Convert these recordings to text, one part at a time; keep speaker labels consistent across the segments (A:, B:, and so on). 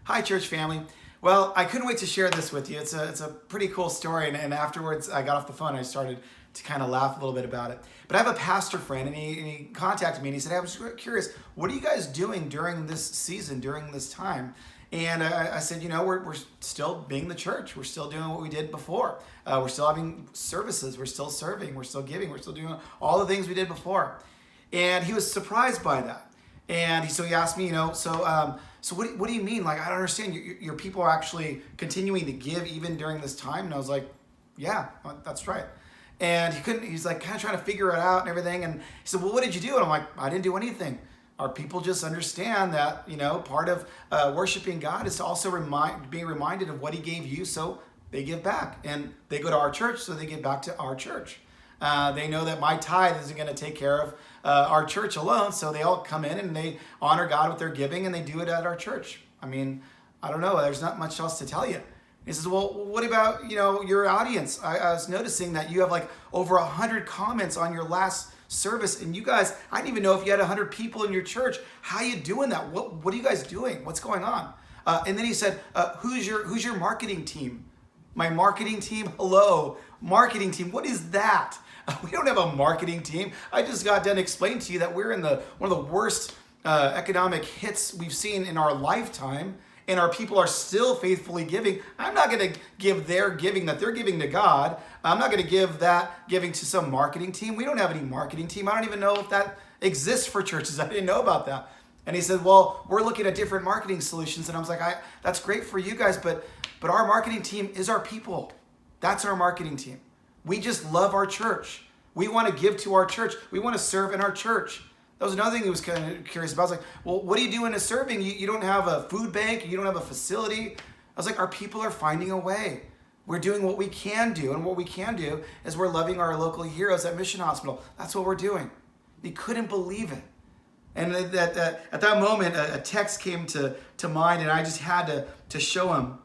A: Hi, church family. Well, I couldn't wait to share this with you. It's a pretty cool story, and afterwards I got off the phone. I started to kind of laugh a little bit about it. But I have a pastor friend, and he contacted me, and he said, "Hey, I was curious, what are you guys doing during this season, during this time?" And I said, we're still being the church. We're still doing what we did before. We're still having services. We're still serving. We're still giving. We're still doing all the things we did before. And he was surprised by that. And so he asked me, so what do you mean? Like, I don't understand. Your people are actually continuing to give even during this time? And I was like, yeah, that's right. And he's like kind of trying to figure it out and everything. And he said, well, what did you do? And I'm like, I didn't do anything. Our people just understand that, part of worshiping God is to also being reminded of what he gave you, so they give back. And they go to our church, so they give back to our church. They know that my tithe isn't going to take care of our church alone, so they all come in and they honor God with their giving, and they do it at our church. I mean, I don't know. There's not much else to tell you. He says, well, what about, your audience? I was noticing that you have like over 100 comments on your last service, and you guys, I didn't even know if you had 100 people in your church. How you doing that? What are you guys doing? What's going on? And then he said, who's your marketing team? My marketing team? Hello, marketing team. What is that? We don't have a marketing team. I just got done explaining to you that we're in one of the worst economic hits we've seen in our lifetime, and our people are still faithfully giving. I'm not going to give their giving that they're giving to God. I'm not going to give that giving to some marketing team. We don't have any marketing team. I don't even know if that exists for churches. I didn't know about that. And he said, well, we're looking at different marketing solutions. And I was like, that's great for you guys, but our marketing team is our people. That's our marketing team. We just love our church. We want to give to our church. We want to serve in our church. That was another thing he was kind of curious about. I was like, well, what are you doing to serving? You don't have a food bank. You don't have a facility. I was like, our people are finding a way. We're doing what we can do. And what we can do is we're loving our local heroes at Mission Hospital. That's what we're doing. He couldn't believe it. And at that moment, a text came to mind, and I just had to show him.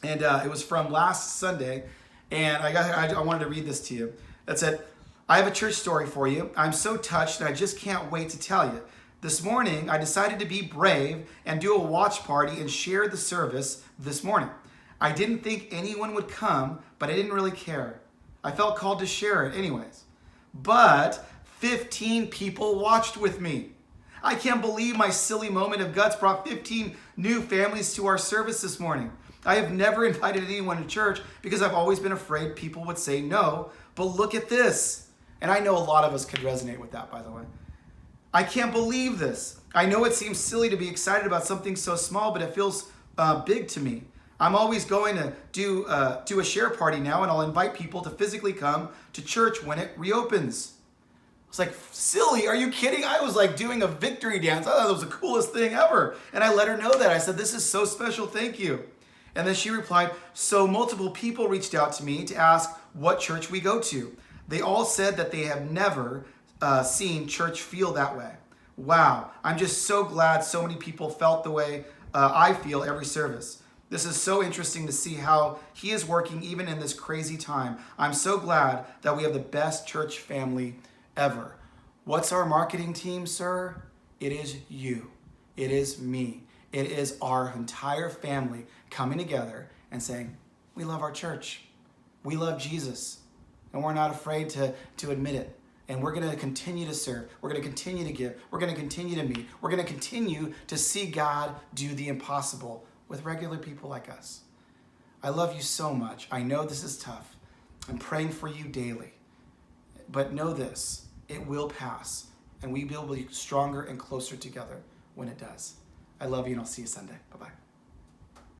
A: And it was from last Sunday. And I wanted to read this to you. That said, I have a church story for you. I'm so touched, and I just can't wait to tell you. This morning, I decided to be brave and do a watch party and share the service this morning. I didn't think anyone would come, but I didn't really care. I felt called to share it anyways. But 15 people watched with me. I can't believe my silly moment of guts brought 15 new families to our service this morning. I have never invited anyone to church because I've always been afraid people would say no, but look at this. And I know a lot of us could resonate with that, by the way. I can't believe this. I know it seems silly to be excited about something so small, but it feels big to me. I'm always going to do a share party now, and I'll invite people to physically come to church when it reopens. I was like, silly, are you kidding? I was like doing a victory dance. I thought it was the coolest thing ever. And I let her know that. I said, this is so special, thank you. And then she replied, so multiple people reached out to me to ask what church we go to. They all said that they have never seen church feel that way. Wow, I'm just so glad so many people felt the way I feel every service. This is so interesting to see how he is working even in this crazy time. I'm so glad that we have the best church family ever. What's our marketing team, sir? It is you. It is me. It is our entire family coming together and saying, we love our church. We love Jesus. And we're not afraid to admit it. And we're going to continue to serve. We're going to continue to give. We're going to continue to meet. We're going to continue to see God do the impossible with regular people like us. I love you so much. I know this is tough. I'm praying for you daily. But know this, it will pass. And we will be stronger and closer together when it does. I love you, and I'll see you Sunday. Bye-bye.